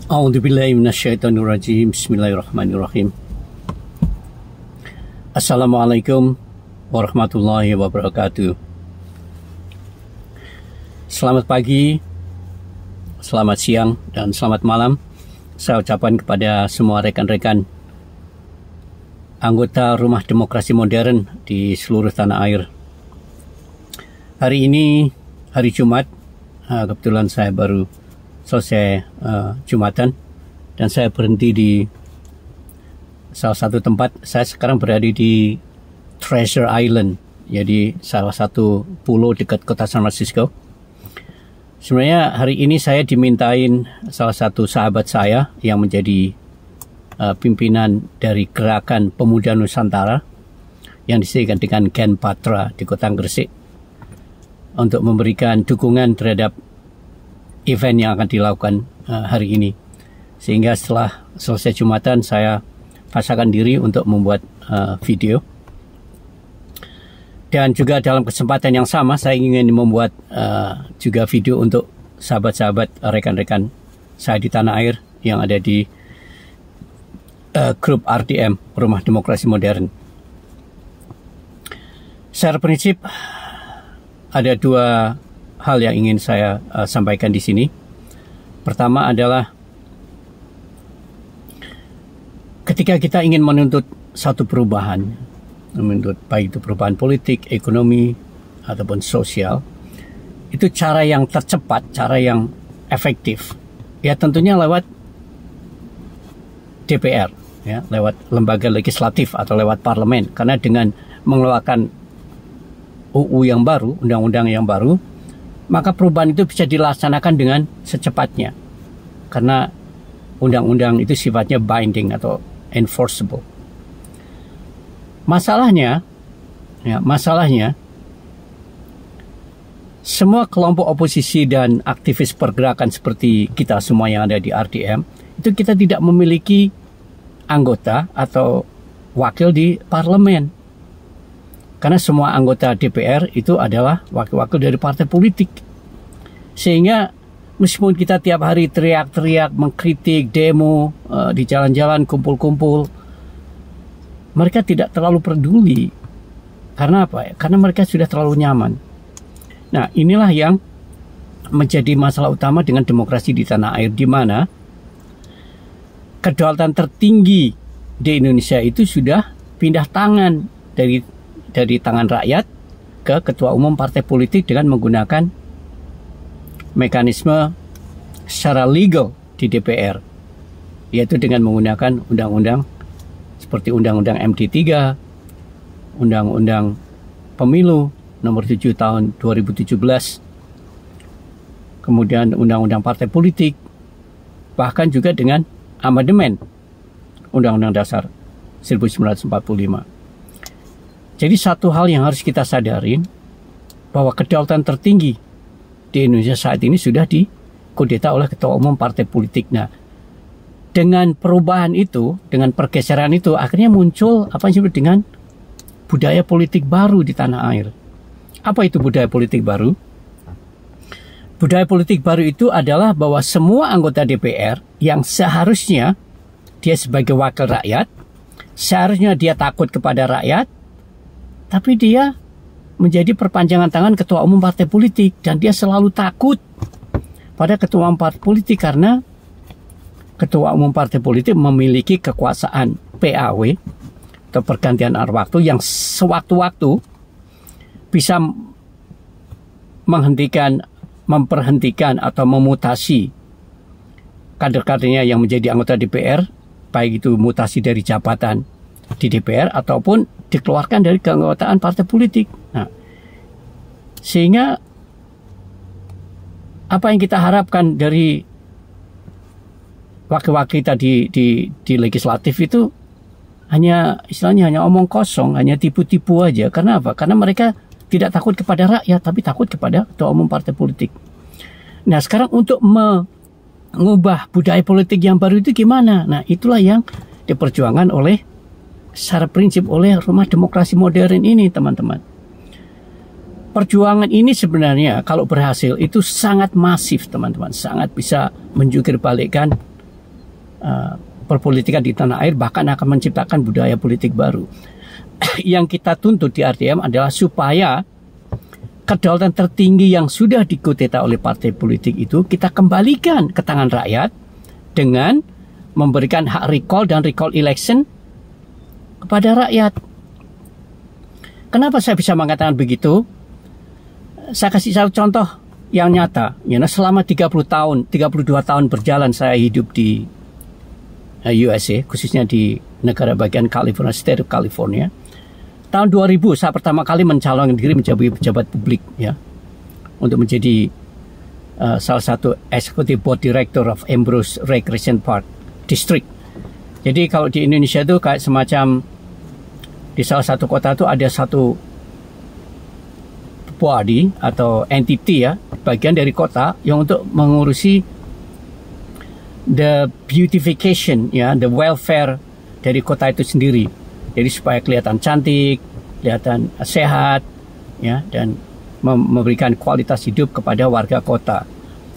A'udzubillahi minasyaitonirrajim. Bismillahirrahmanirrahim. Assalamualaikum warahmatullahi wabarakatuh. Selamat pagi, selamat siang, dan selamat malam saya ucapkan kepada semua rekan-rekan anggota Rumah Demokrasi Modern di seluruh tanah air. Hari ini hari Jumat, kebetulan saya baru selesai Jumatan dan saya berhenti di salah satu tempat. Saya sekarang berada di Treasure Island, jadi salah satu pulau dekat kota San Francisco. Sebenarnya hari ini saya dimintain salah satu sahabat saya yang menjadi pimpinan dari Gerakan Pemuda Nusantara yang disebut dengan Gen Patra di Kota Gresik untuk memberikan dukungan terhadap event yang akan dilakukan hari ini. Sehingga setelah selesai Jumatan saya pasangkan diri untuk membuat video. Dan juga dalam kesempatan yang sama saya ingin membuat juga video untuk sahabat-sahabat rekan-rekan saya di tanah air yang ada di grup RDM, Rumah Demokrasi Modern. Secara prinsip ada dua hal yang ingin saya sampaikan di sini. Pertama adalah ketika kita ingin menuntut satu perubahan, menuntut baik itu perubahan politik, ekonomi, ataupun sosial, itu cara yang tercepat, cara yang efektif, ya tentunya lewat DPR, ya, lewat lembaga legislatif atau lewat parlemen. Karena dengan mengeluarkan UU yang baru, undang-undang yang baru, maka perubahan itu bisa dilaksanakan dengan secepatnya. Karena undang-undang itu sifatnya binding atau enforceable. Masalahnya, semua kelompok oposisi dan aktivis pergerakan seperti kita semua yang ada di RDM, itu kita tidak memiliki anggota atau wakil di parlemen. Karena semua anggota DPR itu adalah wakil-wakil dari partai politik. Sehingga meskipun kita tiap hari teriak-teriak, mengkritik, demo, di jalan-jalan, kumpul-kumpul, mereka tidak terlalu peduli. Karena apa? Karena mereka sudah terlalu nyaman. Nah, inilah yang menjadi masalah utama dengan demokrasi di tanah air, di mana kedaulatan tertinggi di Indonesia itu sudah pindah tangan dari tangan rakyat ke ketua umum partai politik dengan menggunakan mekanisme secara legal di DPR, yaitu dengan menggunakan undang-undang seperti Undang-Undang MD3, Undang-Undang Pemilu nomor 7 tahun 2017, kemudian Undang-Undang Partai Politik, bahkan juga dengan amandemen Undang-Undang Dasar 1945. Jadi satu hal yang harus kita sadarin, bahwa kedaulatan tertinggi di Indonesia saat ini sudah dikudeta oleh ketua umum partai politik. Nah, dengan perubahan itu, dengan pergeseran itu, akhirnya muncul apa yang disebut dengan budaya politik baru di tanah air. Apa itu budaya politik baru? Budaya politik baru itu adalah bahwa semua anggota DPR yang seharusnya dia sebagai wakil rakyat, seharusnya dia takut kepada rakyat, tapi dia menjadi perpanjangan tangan ketua umum partai politik. Dan dia selalu takut pada ketua umum partai politik karena ketua umum partai politik memiliki kekuasaan PAW atau pergantian antar waktu yang sewaktu-waktu bisa memperhentikan atau memutasi kader-kadernya yang menjadi anggota DPR, baik itu mutasi dari jabatan di DPR ataupun dikeluarkan dari keanggotaan partai politik. Nah, sehingga apa yang kita harapkan dari wakil-wakil kita di legislatif itu istilahnya hanya omong kosong, hanya tipu-tipu aja. Karena apa? Karena mereka tidak takut kepada rakyat, tapi takut kepada ketua umum partai politik. Nah, sekarang untuk mengubah budaya politik yang baru itu gimana? Nah, itulah yang diperjuangkan secara prinsip oleh Rumah Demokrasi Modern ini, teman-teman. Perjuangan ini sebenarnya kalau berhasil itu sangat masif, teman-teman. Sangat bisa menjungkir balikkan perpolitikan di tanah air, bahkan akan menciptakan budaya politik baru. Yang kita tuntut di RDM adalah supaya kedaulatan tertinggi yang sudah dikudeta oleh partai politik itu kita kembalikan ke tangan rakyat dengan memberikan hak recall dan recall election kepada rakyat. Kenapa saya bisa mengatakan begitu? Saya kasih satu contoh yang nyata. Selama 32 tahun berjalan saya hidup di USA, khususnya di negara bagian California, State of California. Tahun 2000 saya pertama kali mencalonkan diri menjadi pejabat publik, ya, untuk menjadi salah satu Executive Board Director of Ambrose Recreation Park District. Jadi kalau di Indonesia itu kayak semacam di salah satu kota itu ada satu body atau entity, ya, bagian dari kota yang untuk mengurusi the beautification, ya, the welfare dari kota itu sendiri. Jadi supaya kelihatan cantik, kelihatan sehat, ya, dan memberikan kualitas hidup kepada warga kota.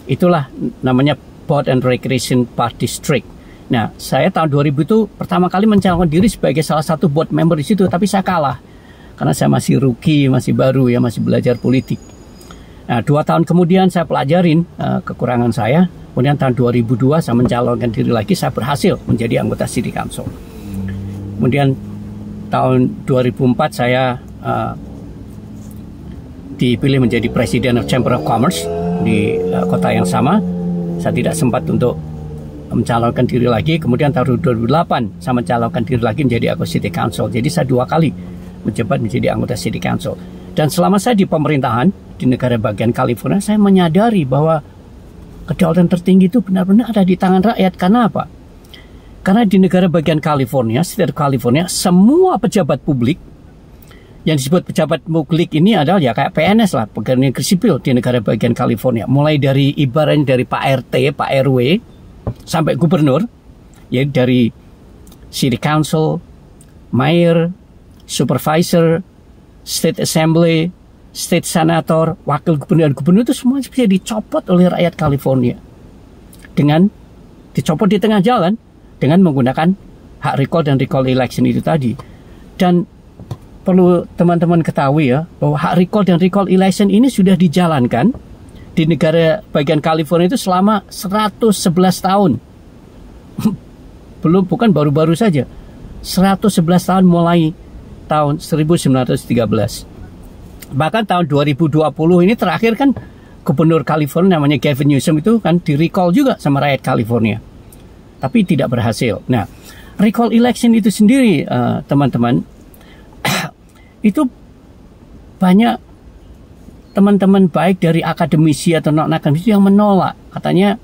Itulah namanya Board and Recreation Park District. Nah, saya tahun 2000 itu pertama kali mencalonkan diri sebagai salah satu board member di situ, tapi saya kalah karena saya masih rookie, masih baru, ya, masih belajar politik. Nah, 2 tahun kemudian saya pelajarin kekurangan saya. Kemudian tahun 2002 saya mencalonkan diri lagi, saya berhasil menjadi anggota City Council. Kemudian tahun 2004 saya dipilih menjadi Presiden of Chamber of Commerce di kota yang sama. Saya tidak sempat untuk mencalonkan diri lagi. Kemudian tahun 2008 saya mencalonkan diri lagi menjadi anggota City Council. Jadi saya 2 kali menjabat menjadi anggota City Council. Dan selama saya di pemerintahan di negara bagian California, saya menyadari bahwa kedaulatan tertinggi itu benar-benar ada di tangan rakyat. Karena apa? Karena di negara bagian California, State California, semua pejabat publik, yang disebut pejabat publik ini adalah ya kayak PNS lah, pegawai negeri sipil di negara bagian California. Mulai dari ibaratnya dari Pak RT, Pak RW, sampai gubernur, ya, dari City Council, Mayor, Supervisor, State Assembly, State Senator, Wakil Gubernur itu semua bisa dicopot oleh rakyat California. Dengan dicopot di tengah jalan, dengan menggunakan hak recall dan recall election itu tadi. Dan perlu teman-teman ketahui, ya, bahwa hak recall dan recall election ini sudah dijalankan di negara bagian California itu selama 111 tahun. Bukan baru-baru saja. 111 tahun mulai tahun 1913. Bahkan tahun 2020 ini terakhir kan Gubernur California namanya Gavin Newsom itu kan di-recall juga sama rakyat California. Tapi tidak berhasil. Nah, recall election itu sendiri, teman-teman, itu banyak teman-teman baik dari akademisi atau non-akademisi yang menolak. Katanya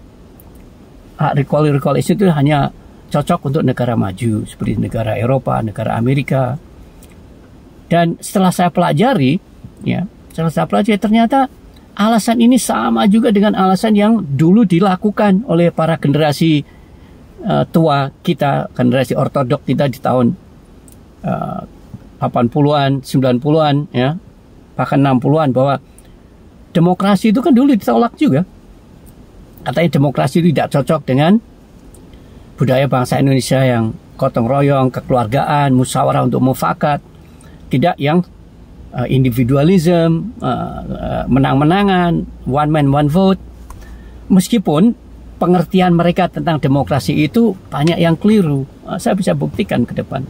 recall election itu hanya cocok untuk negara maju seperti negara Eropa, negara Amerika. Dan setelah saya pelajari, ya, ternyata alasan ini sama juga dengan alasan yang dulu dilakukan oleh para generasi tua kita, generasi ortodok kita di tahun 80-an, 90-an, ya, bahkan 60-an, bahwa demokrasi itu kan dulu ditolak juga. Katanya demokrasi itu tidak cocok dengan budaya bangsa Indonesia yang gotong royong, kekeluargaan, musyawarah untuk mufakat, tidak yang individualism, menang-menangan, one man one vote. Meskipun pengertian mereka tentang demokrasi itu banyak yang keliru, saya bisa buktikan ke depan.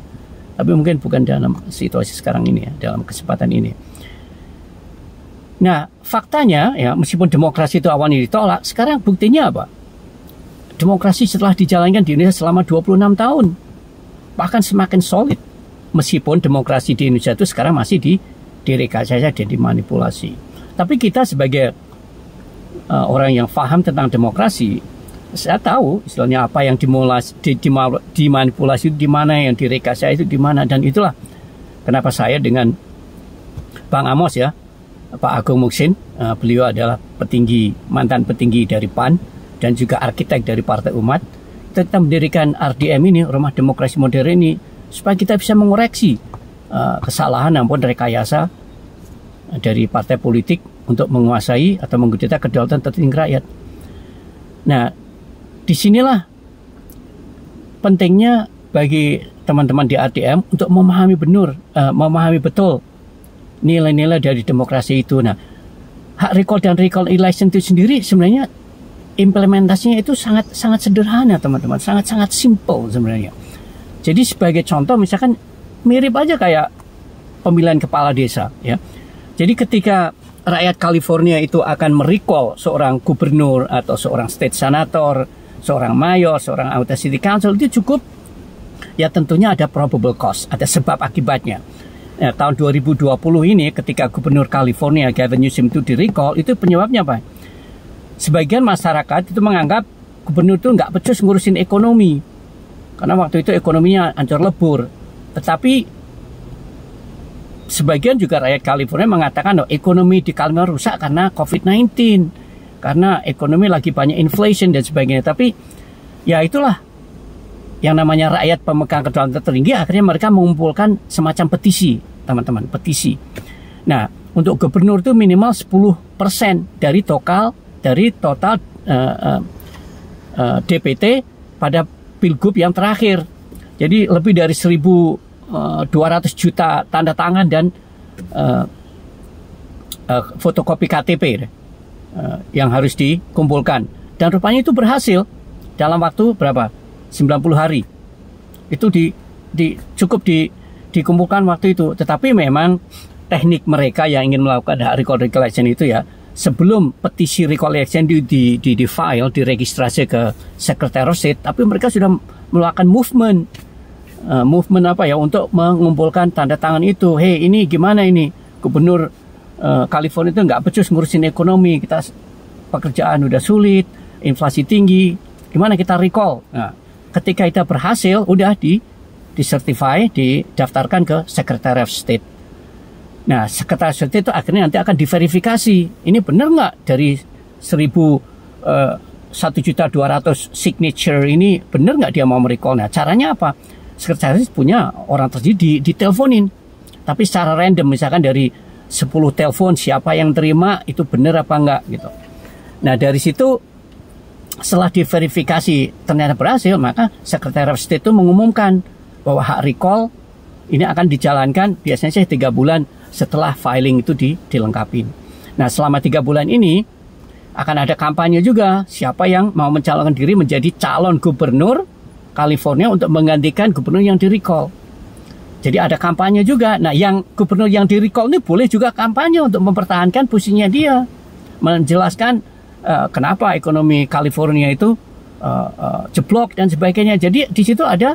Tapi mungkin bukan dalam situasi sekarang ini, ya, dalam kesempatan ini. Nah, faktanya, ya, meskipun demokrasi itu awalnya ditolak, sekarang buktinya apa? Demokrasi setelah dijalankan di Indonesia selama 26 tahun, bahkan semakin solid. Meskipun demokrasi di Indonesia itu sekarang masih direkayasa dan dimanipulasi. Tapi kita sebagai orang yang paham tentang demokrasi, saya tahu istilahnya apa yang dimanipulasi itu di mana, yang direkayasa itu di mana. Dan itulah kenapa saya dengan Bang Amos, ya, Pak Agung Muksin, beliau adalah mantan petinggi dari PAN dan juga arsitek dari Partai Umat. Kita mendirikan RDM ini, Rumah Demokrasi Modern ini, supaya kita bisa mengoreksi kesalahan maupun rekayasa dari partai politik untuk menguasai atau mengkudeta kedaulatan tertinggi rakyat. Nah, disinilah pentingnya bagi teman-teman di RDM untuk memahami betul nilai-nilai dari demokrasi itu. Nah, hak recall dan recall election itu sendiri sebenarnya implementasinya itu sangat sederhana, teman-teman, sangat simple sebenarnya. Jadi sebagai contoh, misalkan mirip aja kayak pemilihan kepala desa, ya. Jadi ketika rakyat California itu akan merecall seorang gubernur atau seorang state senator, seorang mayor, seorang anggota city council, itu cukup, ya tentunya ada probable cause, ada sebab akibatnya. Nah, tahun 2020 ini ketika gubernur California Gavin Newsom itu di-recall, itu penyebabnya apa? Sebagian masyarakat itu menganggap gubernur itu nggak becus ngurusin ekonomi, karena waktu itu ekonominya hancur lebur. Tetapi sebagian juga rakyat California mengatakan ekonomi di California rusak karena COVID-19, karena ekonomi lagi banyak inflation dan sebagainya. Tapi ya itulah yang namanya rakyat pemegang kedaulatan tertinggi, akhirnya mereka mengumpulkan semacam petisi, teman-teman, petisi. Nah, untuk gubernur itu minimal 10% dari total DPT pada pilgub yang terakhir. Jadi lebih dari 1.200 juta tanda tangan dan fotokopi KTP yang harus dikumpulkan. Dan rupanya itu berhasil dalam waktu berapa? 90 hari. Itu cukup dikumpulkan waktu itu. Tetapi memang teknik mereka yang ingin melakukan hak recall election itu, ya, sebelum petisi recall election di file, diregistrasi ke Secretary of State, tapi mereka sudah melakukan movement untuk mengumpulkan tanda tangan itu. Hey, ini gimana ini? Gubernur California itu nggak becus ngurusin ekonomi, kita pekerjaan udah sulit, inflasi tinggi, gimana kita recall? Nah, ketika kita berhasil, udah disertify, didaftarkan ke Secretary of State. Nah, Secretary of State itu akhirnya nanti akan diverifikasi. Ini benar nggak dari 1.200 signature ini, benar nggak dia mau merecall? Nah, caranya apa? Secretary punya orang tersebut diteleponin, tapi secara random, misalkan dari 10 telepon siapa yang terima itu benar apa enggak gitu. Nah, dari situ setelah diverifikasi ternyata berhasil, maka Secretary of State itu mengumumkan bahwa hak recall ini akan dijalankan biasanya 3 bulan setelah filing itu dilengkapin. Nah, selama 3 bulan ini akan ada kampanye juga, siapa yang mau mencalonkan diri menjadi calon gubernur California untuk menggantikan gubernur yang di-recall. Jadi ada kampanye juga. Nah, yang gubernur yang di-recall ini boleh juga kampanye untuk mempertahankan posisinya dia, menjelaskan kenapa ekonomi California itu jeblok dan sebagainya. Jadi di situ ada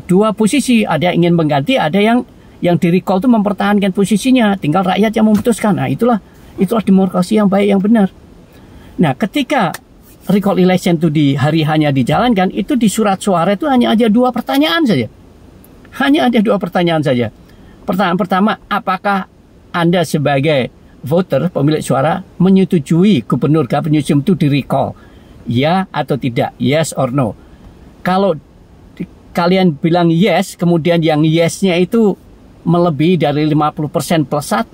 dua posisi, ada yang ingin mengganti, ada yang di-recall itu mempertahankan posisinya, tinggal rakyat yang memutuskan. Nah, itulah demokrasi yang baik, yang benar. Nah, ketika recall election itu di hari hanya dijalankan, itu di surat suara itu hanya ada 2 pertanyaan saja. Hanya ada 2 pertanyaan saja. Pertanyaan pertama, apakah Anda sebagai voter, pemilik suara, menyetujui Gubernur Gavin Newsom itu di-recall? Ya atau tidak? Yes or no? Kalau kalian bilang yes, kemudian yang yes-nya itu melebihi dari 50% plus 1,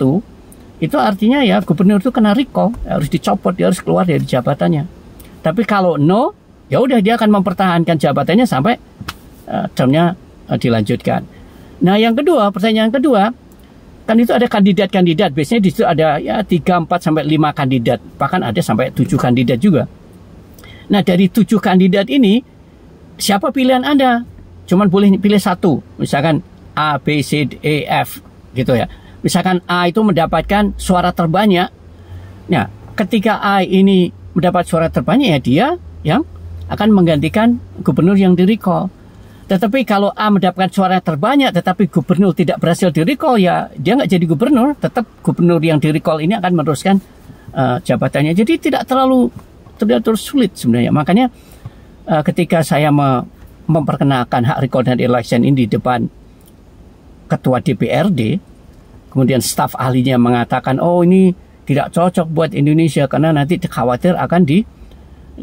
itu artinya ya gubernur itu kena recall, harus dicopot, dia harus keluar dari jabatannya. Tapi kalau no, ya udah dia akan mempertahankan jabatannya sampai termnya dilanjutkan. Nah, yang kedua, pertanyaan kedua, kan itu ada kandidat-kandidat. Biasanya di situ ada ya 3, 4 sampai 5 kandidat, bahkan ada sampai 7 kandidat juga. Nah, dari 7 kandidat ini, siapa pilihan Anda? Cuman boleh pilih 1, misalkan A, B, C, D, E, F, gitu ya. Misalkan A itu mendapatkan suara terbanyak. Nah, ketika A ini mendapat suara terbanyak, ya dia yang akan menggantikan gubernur yang di-recall. Tetapi kalau A mendapatkan suara terbanyak tetapi gubernur tidak berhasil di-recall, ya dia nggak jadi gubernur, tetap gubernur yang di-recall ini akan meneruskan jabatannya. Jadi tidak terlalu sulit sebenarnya. Makanya ketika saya memperkenalkan hak recall dan election ini di depan ketua DPRD, kemudian staf ahlinya mengatakan, oh ini tidak cocok buat Indonesia karena nanti khawatir akan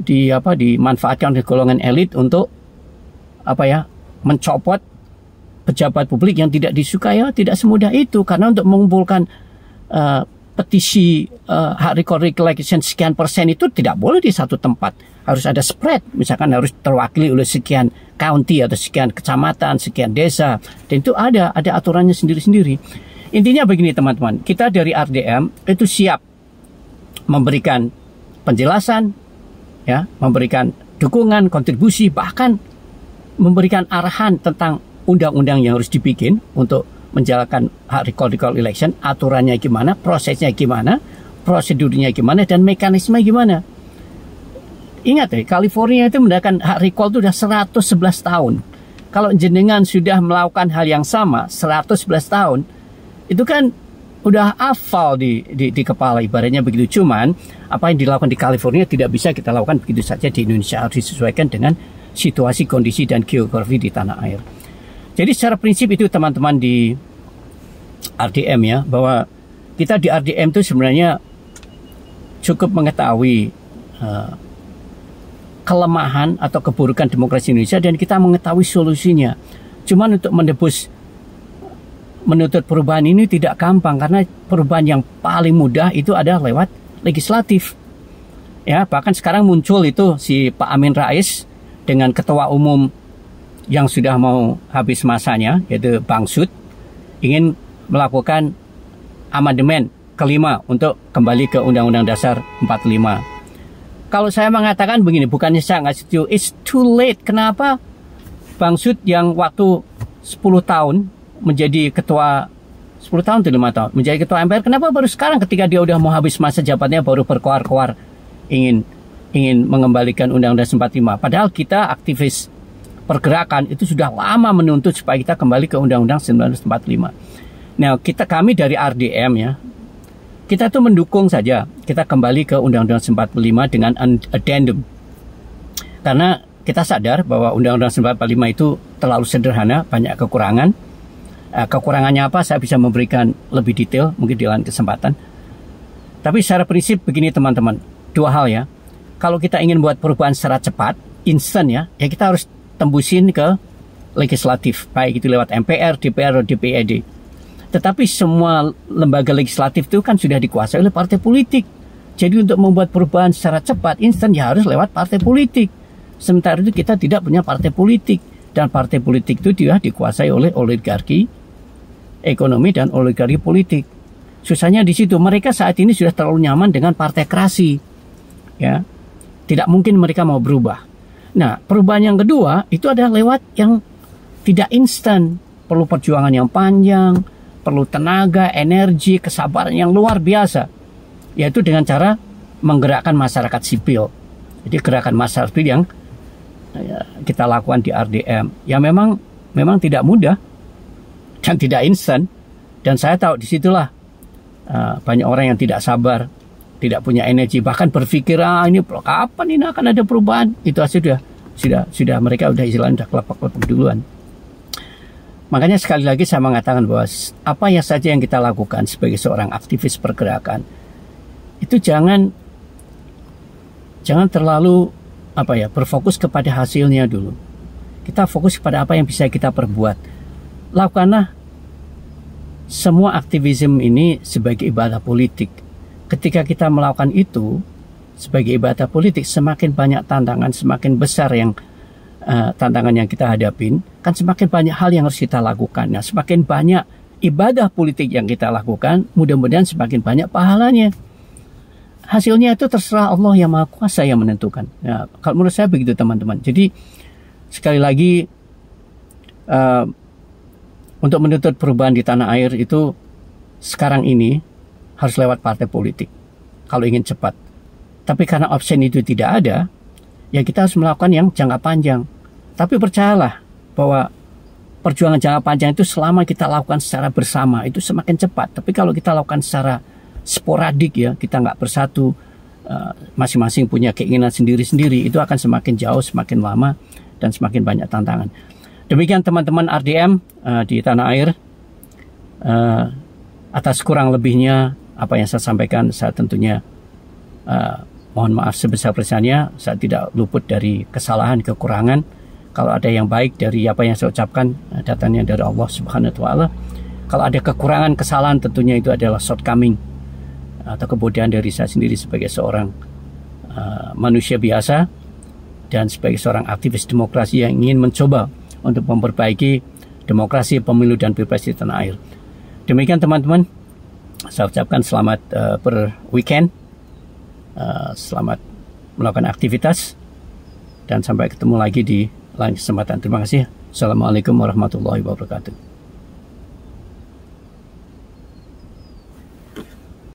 dimanfaatkan oleh golongan elit untuk mencopot pejabat publik yang tidak disukai. Ya, tidak semudah itu, karena untuk mengumpulkan petisi hak recollection sekian persen itu tidak boleh di satu tempat. Harus ada spread, misalkan harus terwakili oleh sekian county atau sekian kecamatan, sekian desa. Dan itu ada aturannya sendiri-sendiri. Intinya begini teman-teman, kita dari RDM itu siap memberikan penjelasan, ya, memberikan dukungan, kontribusi, bahkan memberikan arahan tentang undang-undang yang harus dibikin untuk menjalankan hak recall election, aturannya gimana, prosesnya gimana, prosedurnya gimana, dan mekanisme gimana. Ingat ya, California itu mendapatkan hak recall itu sudah 111 tahun. Kalau jenengan sudah melakukan hal yang sama 111 tahun, itu kan udah hafal di kepala, ibaratnya begitu. Cuman apa yang dilakukan di California tidak bisa kita lakukan begitu saja di Indonesia, harus disesuaikan dengan situasi, kondisi, dan geografi di tanah air. Jadi secara prinsip itu teman-teman di RDM ya, bahwa kita di RDM itu sebenarnya cukup mengetahui kelemahan atau keburukan demokrasi Indonesia, dan kita mengetahui solusinya. Cuman untuk menuntut perubahan ini tidak gampang, karena perubahan yang paling mudah itu adalah lewat legislatif. Ya, bahkan sekarang muncul itu si Pak Amin Rais dengan ketua umum yang sudah mau habis masanya, yaitu Bang Sud, ingin melakukan amandemen kelima untuk kembali ke Undang-Undang Dasar 45. Kalau saya mengatakan begini, bukannya saya nggak setuju, it's too late. Kenapa? Bang Sud yang waktu 10 tahun menjadi ketua, 10 tahun atau 5 tahun menjadi ketua MPR, kenapa baru sekarang ketika dia udah mau habis masa jabatannya baru berkoar-koar ingin mengembalikan Undang-Undang 45? Padahal kita aktivis pergerakan itu sudah lama menuntut supaya kita kembali ke Undang-Undang 1945. Nah, kami dari RDM ya, kita tuh mendukung saja kita kembali ke Undang-Undang 45 dengan addendum. Karena kita sadar bahwa Undang-Undang 45 itu terlalu sederhana, banyak kekurangan. Kekurangannya apa? Saya bisa memberikan lebih detail mungkin di lain kesempatan. Tapi secara prinsip begini teman-teman, dua hal ya. Kalau kita ingin buat perubahan secara cepat, instan ya kita harus tembusin ke legislatif, baik itu lewat MPR, DPR, atau DPRD. Tetapi semua lembaga legislatif itu kan sudah dikuasai oleh partai politik. Jadi untuk membuat perubahan secara cepat, instan ya harus lewat partai politik. Sementara itu kita tidak punya partai politik. Dan partai politik itu tidak dikuasai oleh oligarki ekonomi dan oligarki politik. Susahnya di situ, mereka saat ini sudah terlalu nyaman dengan partekrasi. Ya, tidak mungkin mereka mau berubah. Nah, perubahan yang kedua itu adalah lewat yang tidak instan, perlu perjuangan yang panjang, perlu tenaga, energi, kesabaran yang luar biasa, yaitu dengan cara menggerakkan masyarakat sipil. Jadi gerakan masyarakat sipil yang kita lakukan di RDM, ya memang tidak mudah dan tidak instan. Dan saya tahu disitulah banyak orang yang tidak sabar, tidak punya energi, bahkan berpikir ini kapan ini akan ada perubahan. Itu sudah mereka sudah istilahnya kelepek-kelepek duluan. Makanya sekali lagi saya mengatakan bahwa apa yang saja yang kita lakukan sebagai seorang aktivis pergerakan itu jangan terlalu berfokus kepada hasilnya dulu. Kita fokus kepada apa yang bisa kita perbuat. Lakukanlah semua aktivisme ini sebagai ibadah politik. Ketika kita melakukan itu sebagai ibadah politik, semakin banyak tantangan, semakin besar yang tantangan yang kita hadapin, kan semakin banyak hal yang harus kita lakukan. Nah, semakin banyak ibadah politik yang kita lakukan, mudah-mudahan semakin banyak pahalanya. Hasilnya itu terserah Allah yang Maha Kuasa yang menentukan. Nah, kalau menurut saya begitu teman-teman. Jadi sekali lagi untuk menuntut perubahan di tanah air itu sekarang ini harus lewat partai politik kalau ingin cepat. Tapi karena opsi itu tidak ada, ya kita harus melakukan yang jangka panjang. Tapi percayalah bahwa perjuangan jangka panjang itu selama kita lakukan secara bersama itu semakin cepat. Tapi kalau kita lakukan secara sporadik ya, kita nggak bersatu, masing-masing punya keinginan sendiri-sendiri, itu akan semakin jauh, semakin lama, dan semakin banyak tantangan. Demikian teman-teman RDM di tanah air. Atas kurang lebihnya apa yang saya sampaikan, saya tentunya mohon maaf sebesar-besarnya. Saya tidak luput dari kesalahan, kekurangan. Kalau ada yang baik dari apa yang saya ucapkan, datangnya dari Allah Subhanahu wa Ta'ala. Kalau ada kekurangan, kesalahan, tentunya itu adalah shortcoming atau kebodohan dari saya sendiri sebagai seorang manusia biasa dan sebagai seorang aktivis demokrasi yang ingin mencoba untuk memperbaiki demokrasi, pemilu dan pilpres di tanah air. Demikian teman-teman, saya ucapkan selamat berweekend, selamat melakukan aktivitas, dan sampai ketemu lagi di lain kesempatan. Terima kasih. Assalamualaikum warahmatullahi wabarakatuh.